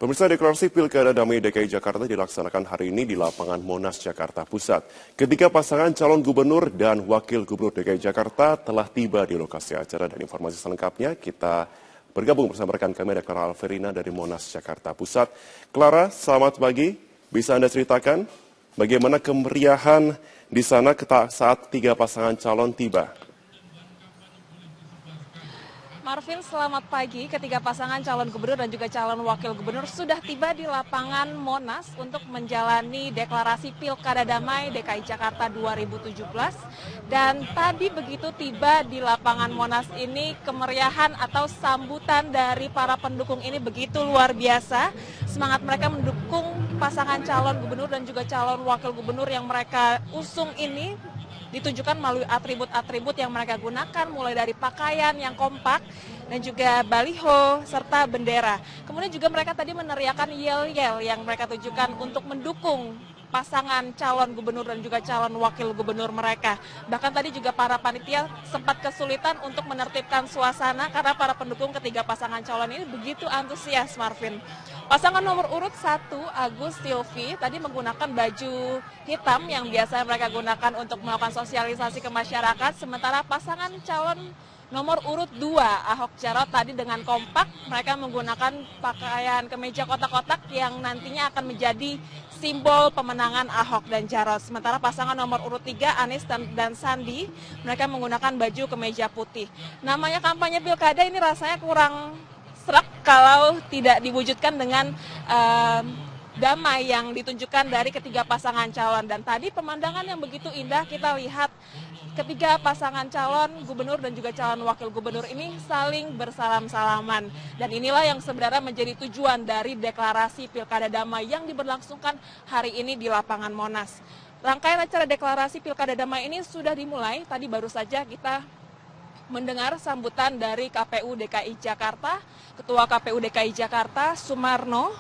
Pemirsa, deklarasi Pilkada Damai DKI Jakarta dilaksanakan hari ini di lapangan Monas, Jakarta Pusat. Ketiga pasangan calon gubernur dan wakil gubernur DKI Jakarta telah tiba di lokasi acara, dan informasi selengkapnya kita bergabung bersama rekan kami, ada Clara Alverina dari Monas, Jakarta Pusat. Clara, selamat pagi. Bisa Anda ceritakan bagaimana kemeriahan di sana saat tiga pasangan calon tiba? Marvin, selamat pagi. Ketiga pasangan calon gubernur dan juga calon wakil gubernur sudah tiba di lapangan Monas untuk menjalani deklarasi Pilkada Damai DKI Jakarta 2017. Dan tadi begitu tiba di lapangan Monas ini, kemeriahan atau sambutan dari para pendukung ini begitu luar biasa. Semangat mereka mendukung pasangan calon gubernur dan juga calon wakil gubernur yang mereka usung ini ditunjukkan melalui atribut-atribut yang mereka gunakan, mulai dari pakaian yang kompak dan juga baliho serta bendera. Kemudian juga mereka tadi meneriakan yel-yel yang mereka tujukan untuk mendukung pasangan calon gubernur dan juga calon wakil gubernur mereka. Bahkan tadi juga para panitia sempat kesulitan untuk menertibkan suasana karena para pendukung ketiga pasangan calon ini begitu antusias, Marvin. Pasangan nomor urut 1, Agus Silvi, tadi menggunakan baju hitam yang biasa mereka gunakan untuk melakukan sosialisasi ke masyarakat. Sementara pasangan calon nomor urut 2, Ahok Jarot, tadi dengan kompak mereka menggunakan pakaian kemeja kotak-kotak yang nantinya akan menjadi simbol pemenangan Ahok dan Jarot. Sementara pasangan nomor urut 3, Anies dan Sandi, mereka menggunakan baju kemeja putih. Namanya kampanye pilkada ini rasanya kurang serak kalau tidak diwujudkan dengan damai yang ditunjukkan dari ketiga pasangan calon. Dan tadi pemandangan yang begitu indah kita lihat ketiga pasangan calon gubernur dan juga calon wakil gubernur ini saling bersalam-salaman. Dan inilah yang sebenarnya menjadi tujuan dari deklarasi Pilkada Damai yang diberlangsungkan hari ini di lapangan Monas. Rangkaian acara deklarasi Pilkada Damai ini sudah dimulai, tadi baru saja kita mendengar sambutan dari KPU DKI Jakarta, Ketua KPU DKI Jakarta Sumarno,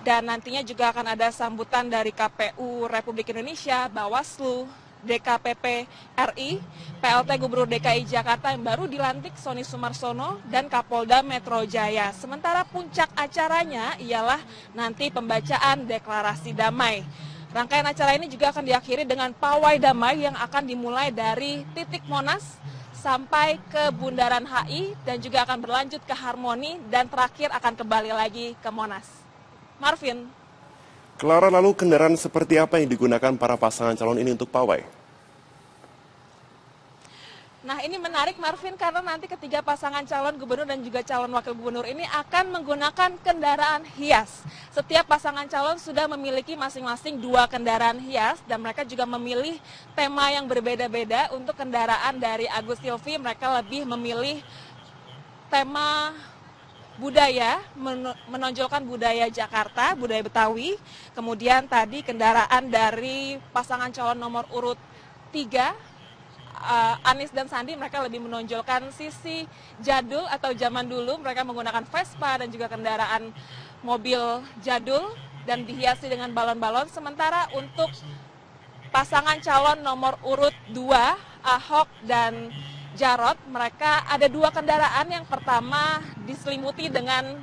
dan nantinya juga akan ada sambutan dari KPU Republik Indonesia, Bawaslu, DKPP RI, PLT Gubernur DKI Jakarta yang baru dilantik Sony Sumarsono, dan Kapolda Metro Jaya. Sementara puncak acaranya ialah nanti pembacaan deklarasi damai. Rangkaian acara ini juga akan diakhiri dengan pawai damai yang akan dimulai dari titik Monas sampai ke Bundaran HI dan juga akan berlanjut ke Harmoni dan terakhir akan kembali lagi ke Monas. Marvin. Clara, lalu kendaraan seperti apa yang digunakan para pasangan calon ini untuk pawai? Nah, ini menarik, Marvin, karena nanti ketiga pasangan calon gubernur dan juga calon wakil gubernur ini akan menggunakan kendaraan hias. Setiap pasangan calon sudah memiliki masing-masing 2 kendaraan hias dan mereka juga memilih tema yang berbeda-beda. Untuk kendaraan dari Agus Silvi, mereka lebih memilih tema budaya, menonjolkan budaya Jakarta, budaya Betawi. Kemudian tadi kendaraan dari pasangan calon nomor urut 3, Anies dan Sandi, mereka lebih menonjolkan sisi jadul atau zaman dulu. Mereka menggunakan Vespa dan juga kendaraan mobil jadul dan dihiasi dengan balon-balon. Sementara untuk pasangan calon nomor urut 2, Ahok dan Jarot, mereka ada 2 kendaraan. Yang pertama diselimuti dengan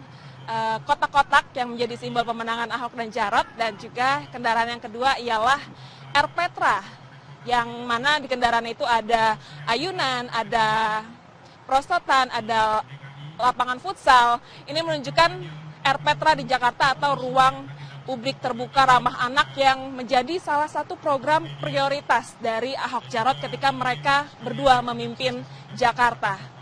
kotak-kotak yang menjadi simbol pemenangan Ahok dan Jarot, dan juga kendaraan yang kedua ialah Air Petra, yang mana di kendaraan itu ada ayunan, ada prostotan, ada lapangan futsal. Ini menunjukkan Air Petra di Jakarta atau ruang publik terbuka ramah anak yang menjadi salah satu program prioritas dari Ahok Jarot ketika mereka berdua memimpin Jakarta.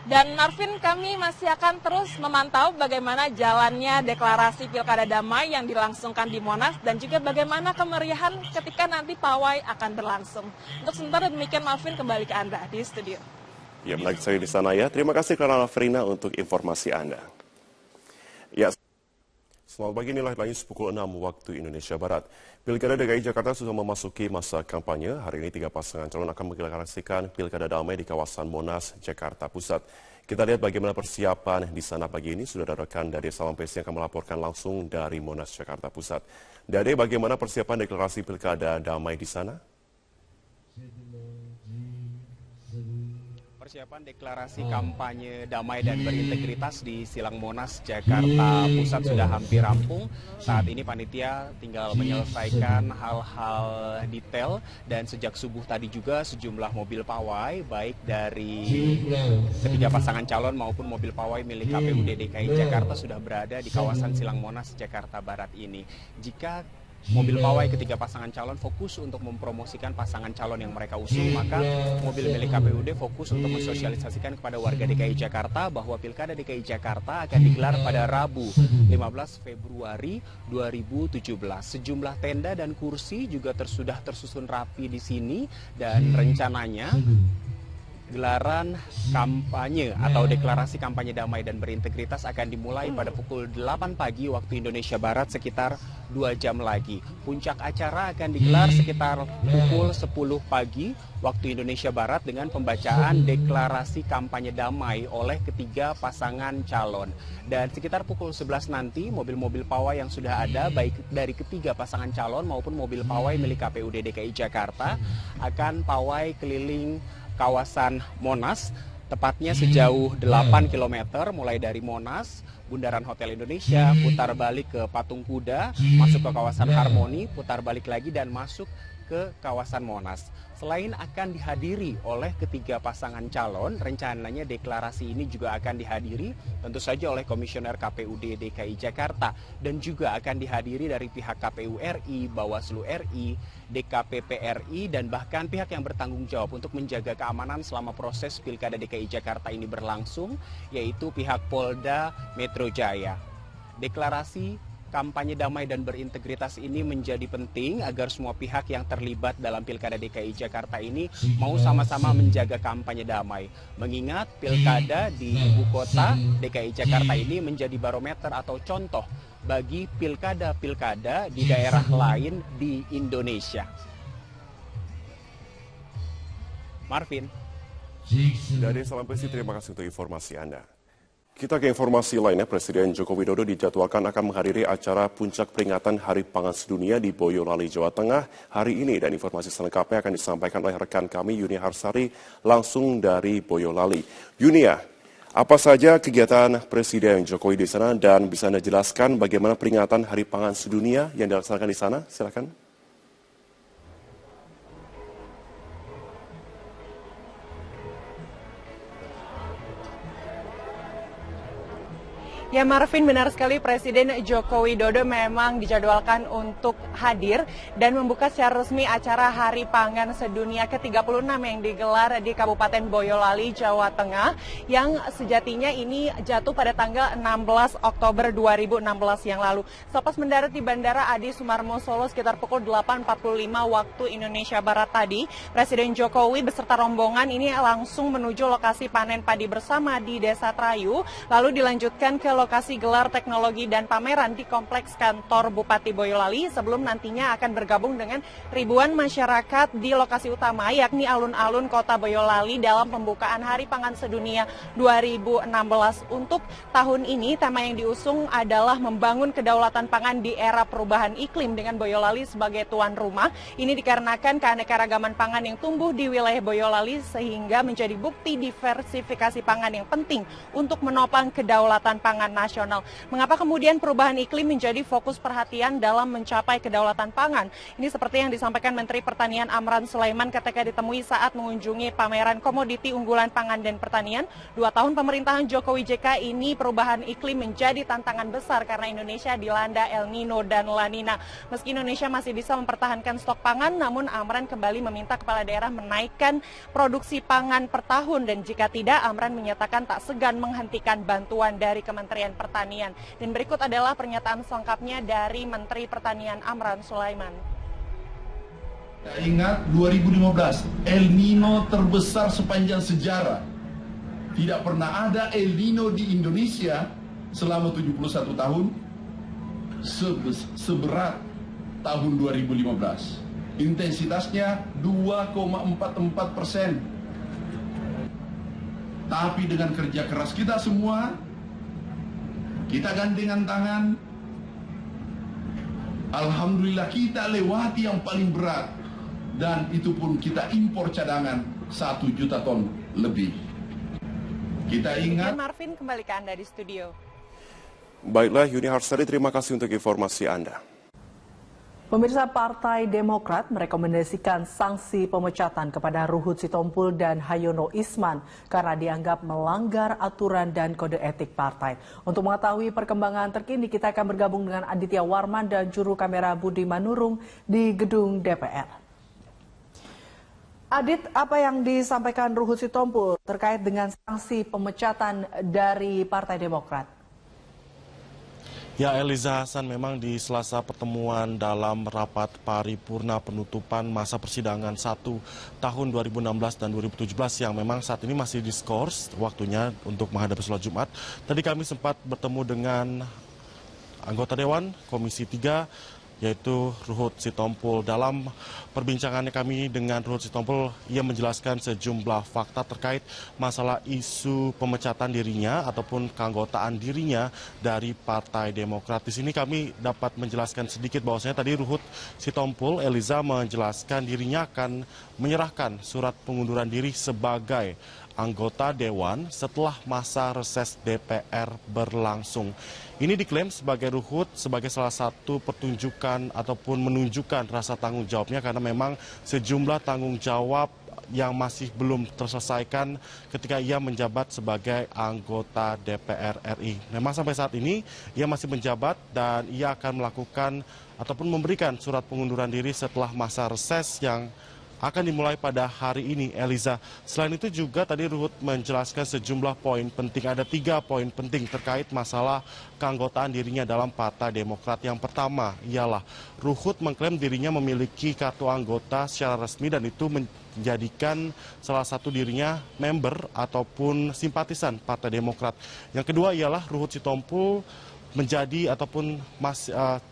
Dan Marvin, kami masih akan terus memantau bagaimana jalannya deklarasi Pilkada Damai yang dilangsungkan di Monas dan juga bagaimana kemeriahan ketika nanti pawai akan berlangsung. Untuk sementara demikian, Marvin, kembali ke Anda di studio. Ya, menarik sekali di sana ya. Terima kasih Clara Alverina untuk informasi Anda. Ya, selamat pagi, inilah lanjut pukul 6 waktu Indonesia Barat. Pilkada DKI Jakarta sudah memasuki masa kampanye. Hari ini 3 pasangan calon akan mendeklarasikan Pilkada Damai di kawasan Monas, Jakarta Pusat. Kita lihat bagaimana persiapan di sana pagi ini. Sudah ada rekan dari Salampes yang akan melaporkan langsung dari Monas, Jakarta Pusat. Dade, bagaimana persiapan deklarasi Pilkada Damai di sana? Persiapan deklarasi kampanye damai dan berintegritas di Silang Monas, Jakarta Pusat sudah hampir rampung. Saat ini panitia tinggal menyelesaikan hal-hal detail dan sejak subuh tadi juga sejumlah mobil pawai baik dari ketiga pasangan calon maupun mobil pawai milik KPUD DKI Jakarta sudah berada di kawasan Silang Monas, Jakarta Barat ini. Jika mobil pawai ketiga pasangan calon fokus untuk mempromosikan pasangan calon yang mereka usung, maka mobil milik KPUD fokus untuk mensosialisasikan kepada warga DKI Jakarta bahwa Pilkada DKI Jakarta akan digelar pada Rabu 15 Februari 2017. Sejumlah tenda dan kursi juga sudah tersusun rapi di sini dan rencananya gelaran kampanye atau deklarasi kampanye damai dan berintegritas akan dimulai pada pukul 8 pagi waktu Indonesia Barat, sekitar 2 jam lagi. Puncak acara akan digelar sekitar pukul 10 pagi waktu Indonesia Barat dengan pembacaan deklarasi kampanye damai oleh ketiga pasangan calon. Dan sekitar pukul 11 nanti mobil-mobil pawai yang sudah ada baik dari ketiga pasangan calon maupun mobil pawai milik KPUD DKI Jakarta akan pawai keliling kawasan Monas, tepatnya sejauh 8 km mulai dari Monas, Bundaran Hotel Indonesia, putar balik ke Patung Kuda, masuk ke kawasan Harmoni, putar balik lagi dan masuk ke kawasan Monas. Selain akan dihadiri oleh ketiga pasangan calon, rencananya deklarasi ini juga akan dihadiri tentu saja oleh Komisioner KPUD DKI Jakarta dan juga akan dihadiri dari pihak KPU RI, Bawaslu RI, DKPP RI dan bahkan pihak yang bertanggung jawab untuk menjaga keamanan selama proses Pilkada DKI Jakarta ini berlangsung, yaitu pihak Polda Metro Jaya. Deklarasi kampanye damai dan berintegritas ini menjadi penting agar semua pihak yang terlibat dalam Pilkada DKI Jakarta ini mau sama-sama menjaga kampanye damai. Mengingat Pilkada di ibu kota DKI Jakarta ini menjadi barometer atau contoh bagi pilkada-pilkada di daerah lain di Indonesia. Marvin. Dari Salampesi, terima kasih untuk informasi Anda. Kita ke informasi lainnya, Presiden Joko Widodo dijadwalkan akan menghadiri acara puncak peringatan Hari Pangan Sedunia di Boyolali, Jawa Tengah hari ini. Dan informasi selengkapnya akan disampaikan oleh rekan kami Yunia Harsari langsung dari Boyolali. Yunia, apa saja kegiatan Presiden Jokowi di sana dan bisa Anda jelaskan bagaimana peringatan Hari Pangan Sedunia yang dilaksanakan di sana? Silakan. Ya Marvin, benar sekali Presiden Joko Widodo memang dijadwalkan untuk hadir dan membuka secara resmi acara Hari Pangan Sedunia ke-36 yang digelar di Kabupaten Boyolali, Jawa Tengah yang sejatinya ini jatuh pada tanggal 16 Oktober 2016 yang lalu. Selepas mendarat di Bandara Adi Sumarmo Solo sekitar pukul 8.45 waktu Indonesia Barat tadi, Presiden Jokowi beserta rombongan ini langsung menuju lokasi panen padi bersama di Desa Trayu, lalu dilanjutkan ke lokasi gelar teknologi dan pameran di Kompleks Kantor Bupati Boyolali sebelum nantinya akan bergabung dengan ribuan masyarakat di lokasi utama yakni alun-alun Kota Boyolali dalam pembukaan Hari Pangan Sedunia 2016. Untuk tahun ini tema yang diusung adalah membangun kedaulatan pangan di era perubahan iklim dengan Boyolali sebagai tuan rumah. Ini dikarenakan keanekaragaman pangan yang tumbuh di wilayah Boyolali sehingga menjadi bukti diversifikasi pangan yang penting untuk menopang kedaulatan pangan nasional. Mengapa kemudian perubahan iklim menjadi fokus perhatian dalam mencapai kedaulatan pangan? Ini seperti yang disampaikan Menteri Pertanian Amran Sulaiman ketika ditemui saat mengunjungi pameran komoditi unggulan pangan dan pertanian. 2 tahun pemerintahan Jokowi JK ini perubahan iklim menjadi tantangan besar karena Indonesia dilanda El Nino dan La Nina. Meski Indonesia masih bisa mempertahankan stok pangan, namun Amran kembali meminta kepala daerah menaikkan produksi pangan per tahun dan jika tidak, Amran menyatakan tak segan menghentikan bantuan dari Kementerian Pertanian. Dan berikut adalah pernyataan selengkapnya dari Menteri Pertanian Amran Sulaiman. Ingat 2015, El Nino terbesar sepanjang sejarah. Tidak pernah ada El Nino di Indonesia selama 71 tahun seberat tahun 2015. Intensitasnya 2,44%. Tapi dengan kerja keras kita semua, kita gandengan tangan, alhamdulillah kita lewati yang paling berat dan itu pun kita impor cadangan 1 juta ton lebih. Kita ingat. Marvin, kembali ke Anda di studio. Baiklah, Yuni Harsari, terima kasih untuk informasi Anda. Pemirsa, Partai Demokrat merekomendasikan sanksi pemecatan kepada Ruhut Sitompul dan Hayono Isman karena dianggap melanggar aturan dan kode etik partai. Untuk mengetahui perkembangan terkini, kita akan bergabung dengan Aditya Warman dan juru kamera Budi Manurung di gedung DPR. Adit, apa yang disampaikan Ruhut Sitompul terkait dengan sanksi pemecatan dari Partai Demokrat? Ya, Eliza Hasan, memang di Selasa pertemuan dalam rapat paripurna penutupan masa persidangan 1 tahun 2016 dan 2017 yang memang saat ini masih diskors waktunya untuk menghadapi sholat Jumat. Tadi kami sempat bertemu dengan anggota Dewan Komisi 3 yaitu Ruhut Sitompul. Dalam perbincangannya kami dengan Ruhut Sitompul, ia menjelaskan sejumlah fakta terkait masalah isu pemecatan dirinya ataupun keanggotaan dirinya dari Partai Demokrat. Di sini kami dapat menjelaskan sedikit bahwasanya tadi Ruhut Sitompul, Eliza, menjelaskan dirinya akan menyerahkan surat pengunduran diri sebagai anggota Dewan setelah masa reses DPR berlangsung. Ini diklaim sebagai Ruhut sebagai salah satu pertunjukan ataupun menunjukkan rasa tanggung jawabnya karena memang sejumlah tanggung jawab yang masih belum terselesaikan ketika ia menjabat sebagai anggota DPR RI. Memang sampai saat ini ia masih menjabat dan ia akan melakukan ataupun memberikan surat pengunduran diri setelah masa reses yang akan dimulai pada hari ini, Eliza. Selain itu juga tadi Ruhut menjelaskan sejumlah poin penting. Ada 3 poin penting terkait masalah keanggotaan dirinya dalam Partai Demokrat. Yang pertama ialah Ruhut mengklaim dirinya memiliki kartu anggota secara resmi dan itu menjadikan salah satu dirinya member ataupun simpatisan Partai Demokrat. Yang kedua ialah Ruhut Sitompul menjadi ataupun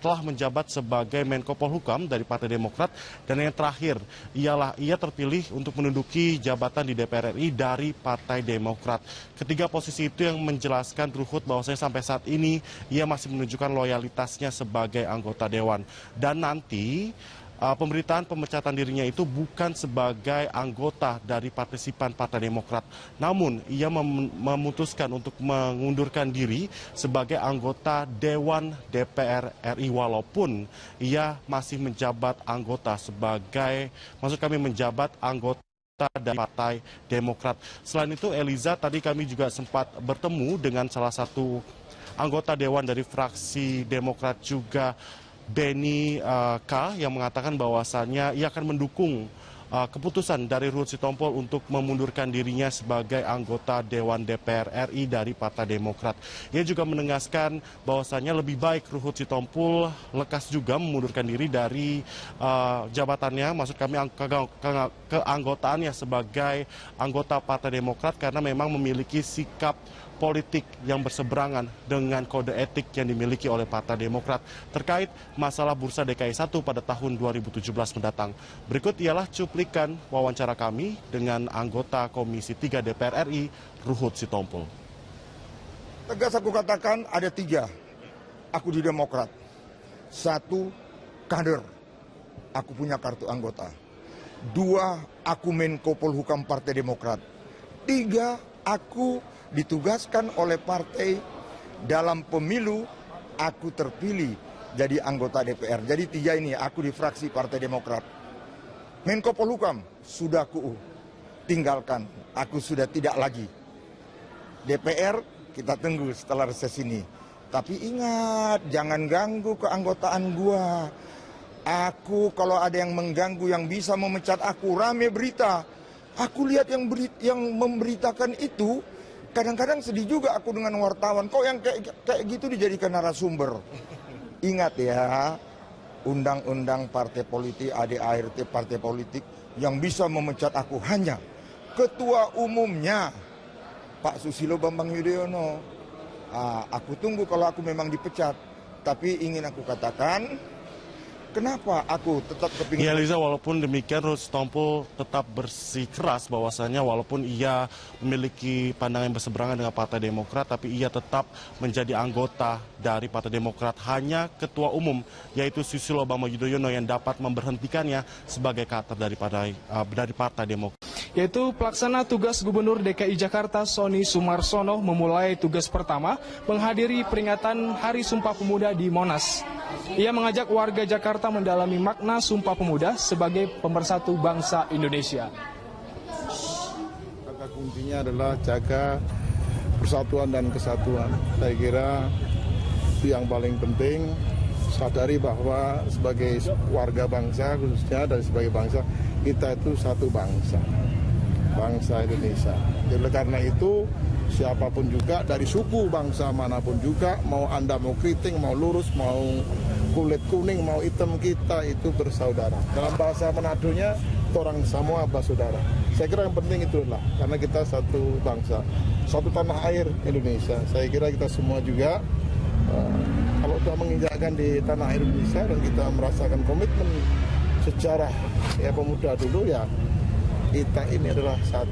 telah menjabat sebagai Menko Polhukam dari Partai Demokrat. Dan yang terakhir ialah ia terpilih untuk menduduki jabatan di DPR RI dari Partai Demokrat. Ketiga posisi itu yang menjelaskan Ruhut bahwasanya sampai saat ini ia masih menunjukkan loyalitasnya sebagai anggota Dewan. Dan nanti pemberitaan pemecatan dirinya itu bukan sebagai anggota dari partisipan Partai Demokrat. Namun ia memutuskan untuk mengundurkan diri sebagai anggota Dewan DPR RI walaupun ia masih menjabat anggota menjabat anggota dari Partai Demokrat. Selain itu, Eliza, tadi kami juga sempat bertemu dengan salah satu anggota Dewan dari fraksi Demokrat juga, Beni K, yang mengatakan bahwasannya ia akan mendukung keputusan dari Ruhut Sitompul untuk memundurkan dirinya sebagai anggota Dewan DPR RI dari Partai Demokrat. Ia juga menegaskan bahwasannya lebih baik Ruhut Sitompul lekas juga memundurkan diri dari jabatannya, maksud kami keanggotaannya sebagai anggota Partai Demokrat karena memang memiliki sikap politik yang berseberangan dengan kode etik yang dimiliki oleh Partai Demokrat terkait masalah Bursa DKI 1 pada tahun 2017 mendatang. Berikut ialah cuplikan wawancara kami dengan anggota Komisi 3 DPR RI, Ruhut Sitompul. Tegas aku katakan ada 3, aku di Demokrat. 1, kader, aku punya kartu anggota. 2, aku Menko Polhukam Partai Demokrat. 3, aku ditugaskan oleh partai dalam pemilu, aku terpilih jadi anggota DPR. Jadi 3 ini, aku di fraksi Partai Demokrat. Menko Polhukam sudah aku tinggalkan, aku sudah tidak lagi. DPR kita tunggu setelah reses ini. Tapi ingat, jangan ganggu keanggotaan gua. Aku kalau ada yang mengganggu, yang bisa memecat aku, rame berita. Aku lihat yang memberitakan itu, kadang-kadang sedih juga aku dengan wartawan. Kok yang kayak gitu dijadikan narasumber? Ingat ya, undang-undang partai politik, ADART partai politik, yang bisa memecat aku hanya ketua umumnya, Pak Susilo Bambang Yudhoyono. Aku tunggu kalau aku memang dipecat. Tapi ingin aku katakan, kenapa aku tetap kepingin... Ya, Liza, walaupun demikian Ruhut Sitompul tetap bersikeras bahwasannya walaupun ia memiliki pandangan yang berseberangan dengan Partai Demokrat, tapi ia tetap menjadi anggota dari Partai Demokrat. Hanya ketua umum, yaitu Susilo Bambang Yudhoyono, yang dapat memberhentikannya sebagai kader dari Partai Demokrat. yaitu pelaksana tugas Gubernur DKI Jakarta Sony Sumarsono memulai tugas pertama menghadiri peringatan Hari Sumpah Pemuda di Monas. Ia mengajak warga Jakarta mendalami makna Sumpah Pemuda sebagai pemersatu bangsa Indonesia. Kata kuncinya adalah jaga persatuan dan kesatuan. Saya kira itu yang paling penting. Sadari bahwa sebagai warga bangsa khususnya dan sebagai bangsa kita itu satu bangsa Indonesia. Jadi karena itu siapapun juga dari suku bangsa manapun juga, mau Anda mau keriting, mau lurus, mau kulit kuning, mau hitam, kita itu bersaudara. Dalam bahasa Manadonya orang semua bersaudara. Saya kira yang penting itulah karena kita satu bangsa, satu tanah air Indonesia. Saya kira kita semua juga kalau sudah menginjakkan di tanah air Indonesia dan kita merasakan komitmen sejarah pemuda dulu, ya kita ini adalah satu.